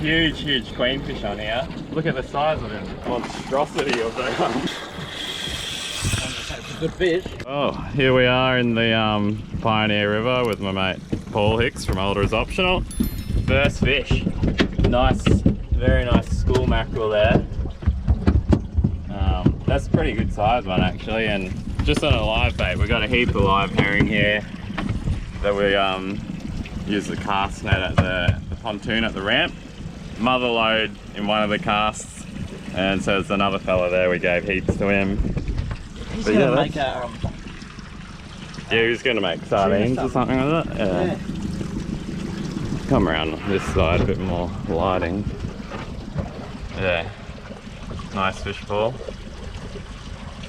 huge queenfish on here. Look at the size of them, monstrosity of them. Good fish. Oh, here we are in the Pioneer River with my mate Paul Hicks from Older is Optional. First fish. Nice, very nice school mackerel there. That's a pretty good size one actually, and just on a live bait. We've got a heap of live herring here that we use the cast net at the pontoon at the ramp. Mother load in one of the casts, and so there's another fella there, we gave heaps to him. He's gonna make a yeah, he was gonna make sardines or something like that. Yeah. Come around this side, a bit more lighting. Yeah, nice fish, Paul.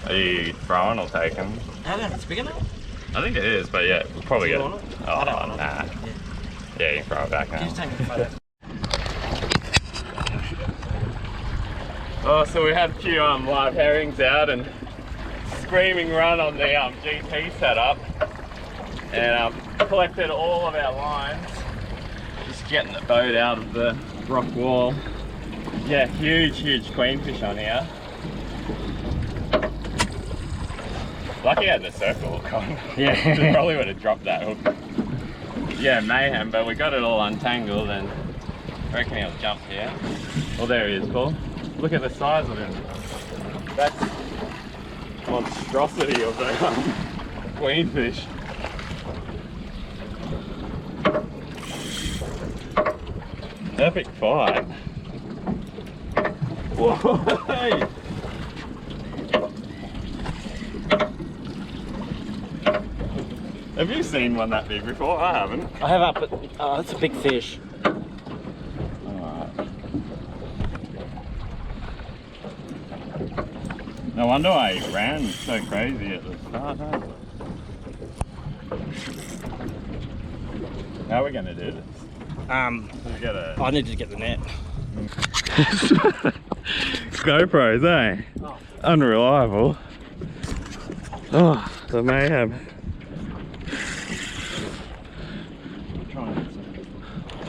Are you throwing or taking? I don't know if it's big enough. I think it is, but yeah, we'll probably get it. Oh, I don't want it. Nah. Yeah, you can throw it back now. Just take a photo. Oh, so we had a few live herrings out and screaming run on the GT setup, and collected all of our lines. Just getting the boat out of the rock wall. Yeah, huge queenfish on here. Lucky I had the circle hook on. Yeah. Probably would have dropped that hook. Yeah, mayhem, but we got it all untangled and I reckon he'll jump here. Well, there he is, Paul. Look at the size of him. That's monstrosity of the queenfish. Epic fight. Whoa! Hey. Have you seen one that big before? I haven't. I have up, but that's a big fish. Alright. No wonder I ran so crazy at the start, huh? How are we going to do this? I need to get the net. GoPros, eh? Oh. Unreliable. Oh, the mayhem.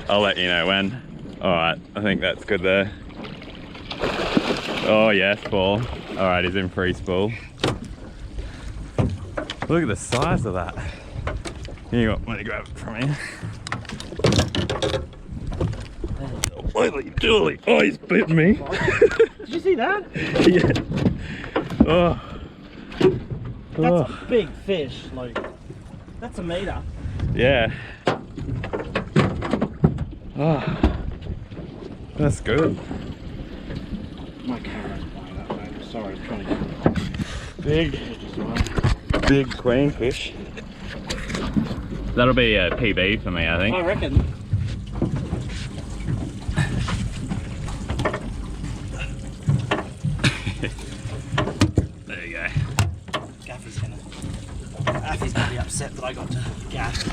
I'll let you know when. Alright, I think that's good there. Oh yes, Paul. Alright, he's in free spool. Look at the size of that. Here you go, let me grab it from here. Holy dooly! Oh, he's bit me. Did you see that? Yeah. Oh. That's a big fish. Like, that's a meter. Yeah. Oh, that's good. My camera's playing up, mate. Sorry, I'm trying to get Big queenfish. That'll be a PB for me, I think. I reckon. There you go. Gaffy's gonna be upset that I got to gaff.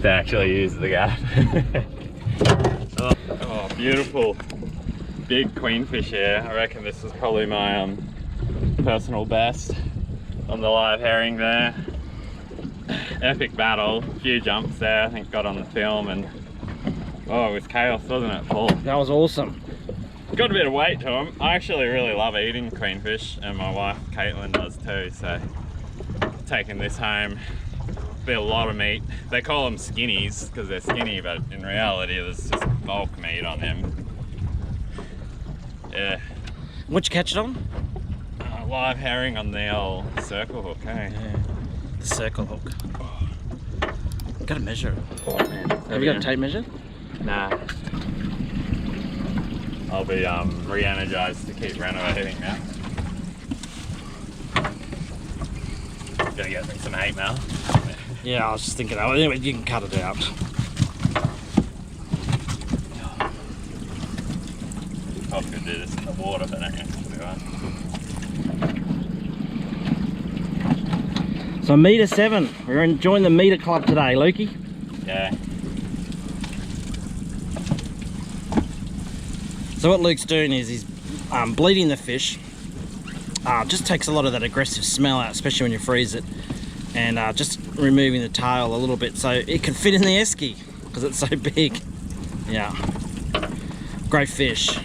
To actually use the gaff. Oh, beautiful big queenfish here. I reckon this is probably my personal best on the live herring there. Epic battle, a few jumps there, I think got on the film, and oh, it was chaos, wasn't it, Paul? That was awesome. Got a bit of weight to them. I actually really love eating queenfish, and my wife Caitlin does too, so taking this home. Be a lot of meat. They call them skinnies because they're skinny, but in reality there's just bulk meat on them. Yeah. What'd you catch it on? Live herring on the old circle hook, eh? Yeah. The circle hook. Oh. Gotta measure it. Oh, man. Have you got a tape measure? Nah. I'll be re-energized to keep renovating now. Gonna get me some 8 now. Yeah, I was just thinking that. Anyway, you can cut it out. I could do this in the water, but I don't have to do it. So meter 7. We're enjoying the meter club today, Lukey. Yeah. So what Luke's doing is he's bleeding the fish. Just takes a lot of that aggressive smell out, especially when you freeze it. And just removing the tail a little bit so it can fit in the esky because it's so big. Yeah. Great fish.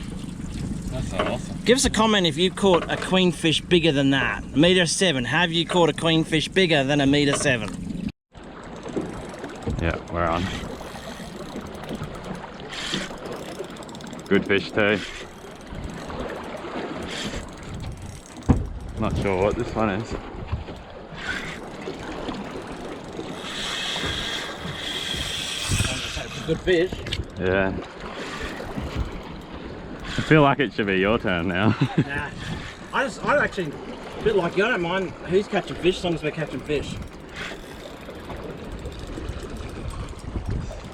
That's awesome. Give us a comment if you caught a queenfish bigger than that. 1.7 m. Have you caught a queenfish bigger than 1.7 m? Yeah, we're on. Good fish too. Not sure what this one is. Good fish. Yeah. I feel like it should be your turn now. Nah, I actually, a bit like you, I don't mind who's catching fish as long as we're catching fish.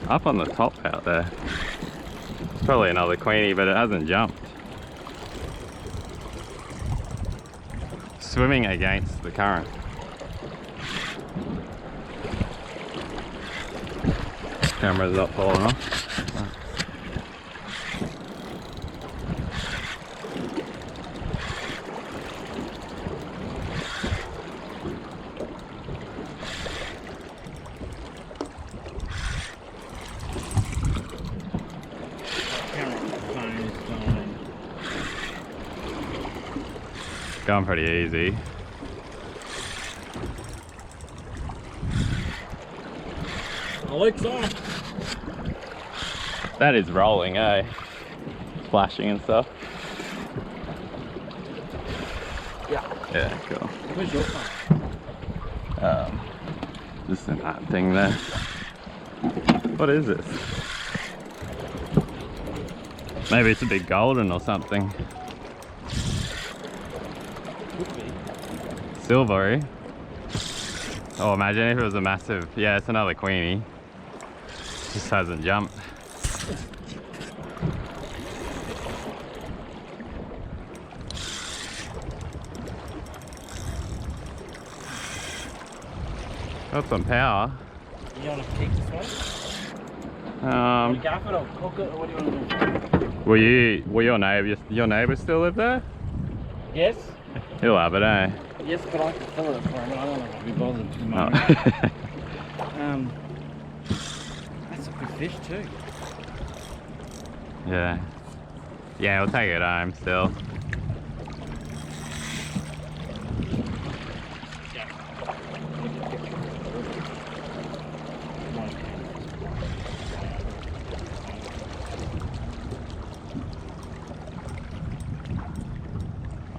Up on the top out there. It's probably another queenie, but it hasn't jumped. Swimming against the current. Camera's not falling off. Going pretty easy. Luke's on. That is rolling, eh? Splashing and stuff. Yeah. Yeah, cool. Where's your phone? Just in that thing there. What is this? Maybe it's a big golden or something. Could be. Silvery. Oh, imagine if it was a massive... Yeah, it's another queenie. Just hasn't jumped. Got some power. You want to keep this one? Um, Gaff it or hook it, or what do you want to do? will your neighbour still live there? Yes. He'll have it, eh? Yes, but I can fill it for him. I don't know if I'll be bothered at the Oh. moment. That's a good fish too. Yeah. Yeah, we'll take it home still.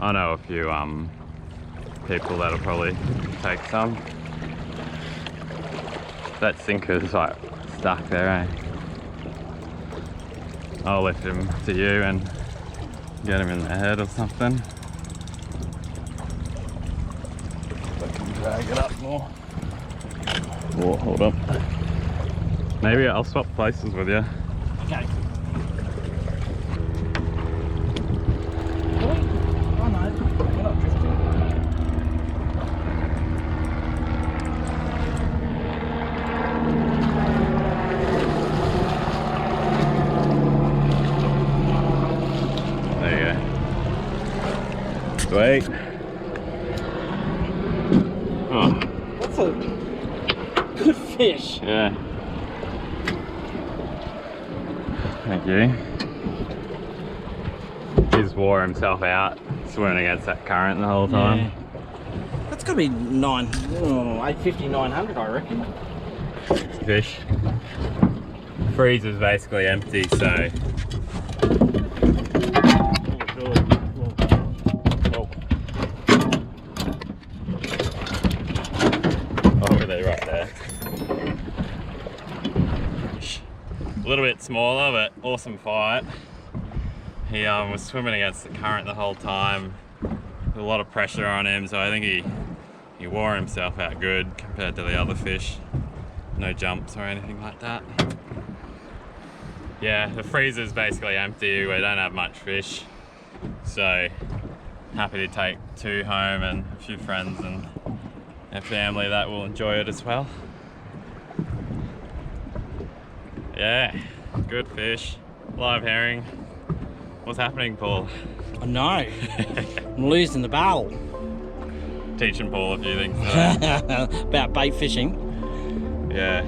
I know a few people that'll probably take some. That sinker's like stuck there, eh? I'll lift him to you and get him in the head or something. I can drag it up more. Oh, hold up. Maybe I'll swap places with you. Okay. Oh no, we're not drifting. There you go. Sweet. Oh. That's a good fish. Yeah. Thank you. He's wore himself out swimming against that current the whole time. Yeah. That's got to be 850, 900, I reckon. Fish. Freezer's basically empty, so. Oh, really, right there. A little bit smaller, but awesome fight. He was swimming against the current the whole time. A lot of pressure on him, so I think he wore himself out good compared to the other fish. No jumps or anything like that. Yeah, the freezer's basically empty. We don't have much fish, so happy to take 2 home and a few friends and our family that will enjoy it as well. Yeah, good fish. Live herring. What's happening, Paul? I know. I'm losing the battle. Teaching Paul a few things today. About bait fishing. Yeah,